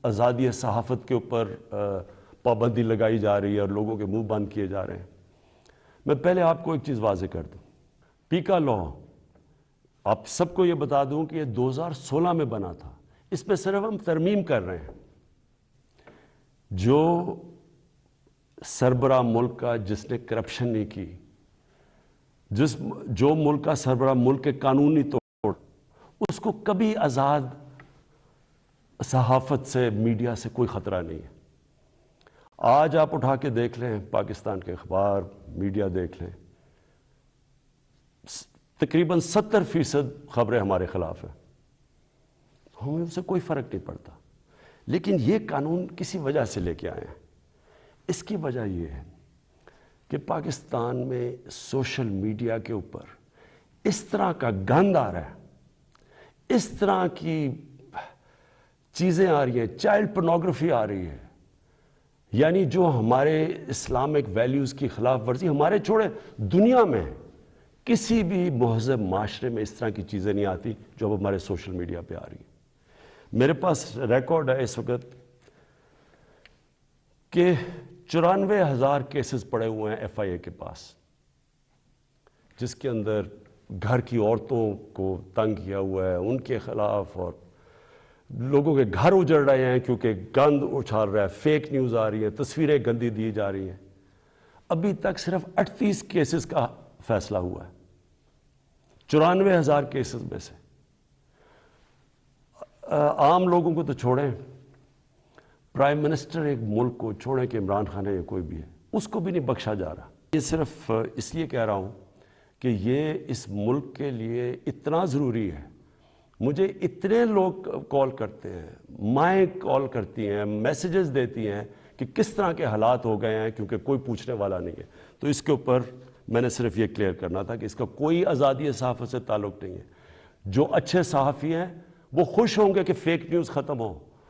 آزادی صحافت کے اوپر پابندی لگائی جا رہی ہے اور لوگوں کے منہ بند کیے جا رہے ہیں. میں پہلے آپ کو ایک چیز واضح کر دوں. پیکا لا آپ سب کو یہ بتا دوں کہ یہ 2016 میں بنا تھا. اس پہ صرف ہم ترمیم کر رہے ہیں. جو سربراہ ملک کا جس نے کرپشن نہیں کی، جو ملک کا سربراہ ملک کے قانونی توڑ، اس کو کبھی آزاد صحافت سے، میڈیا سے کوئی خطرہ نہیں ہے. آج آپ اٹھا کے دیکھ لیں پاکستان کے اخبار، میڈیا دیکھ لیں، تقریباً 70% خبریں ہمارے خلاف ہیں. ہمیں اس سے کوئی فرق نہیں پڑتا. لیکن یہ قانون کسی وجہ سے لے کے آئے ہیں. اس کی وجہ یہ ہے کہ پاکستان میں سوشل میڈیا کے اوپر اس طرح کا گند آ رہا ہے، اس طرح کی چیزیں آ رہی ہیں، چائلڈ پورنوگرافی آ رہی ہے، یعنی جو ہمارے اسلامک ویلیوز کی خلاف ورزی، ہمارے چھوڑے دنیا میں کسی بھی مہذب معاشرے میں اس طرح کی چیزیں نہیں آتی جو اب ہمارے سوشل میڈیا پہ آ رہی ہیں. میرے پاس ریکارڈ ہے اس وقت کہ 94,000 کیسز پڑے ہوئے ہیں FIA کے پاس، جس کے اندر گھر کی عورتوں کو تنگ کیا ہوا ہے، ان کے خلاف، اور لوگوں کے گھر اجڑ رہے ہیں کیونکہ گند اچھال رہا ہے، فیک نیوز آ رہی ہے، تصویریں گندی دی جا رہی ہیں. ابھی تک صرف 38 کیسز کا فیصلہ ہوا ہے 94,000 کیسز میں سے. عام لوگوں کو تو چھوڑیں، پرائم منسٹر ایک ملک کو چھوڑیں کہ عمران خان ہے یا کوئی بھی ہے، اس کو بھی نہیں بخشا جا رہا. یہ صرف اس لیے کہہ رہا ہوں کہ یہ اس ملک کے لیے اتنا ضروری ہے. مجھے اتنے لوگ کال کرتے ہیں، مائیں کال کرتی ہیں، میسیجز دیتی ہیں کہ کس طرح کے حالات ہو گئے ہیں کیونکہ کوئی پوچھنے والا نہیں ہے. تو اس کے اوپر میں نے صرف یہ کلیئر کرنا تھا کہ اس کا کوئی آزادی صحافت سے تعلق نہیں ہے. جو اچھے صحافی ہیں وہ خوش ہوں گے کہ فیک نیوز ختم ہو.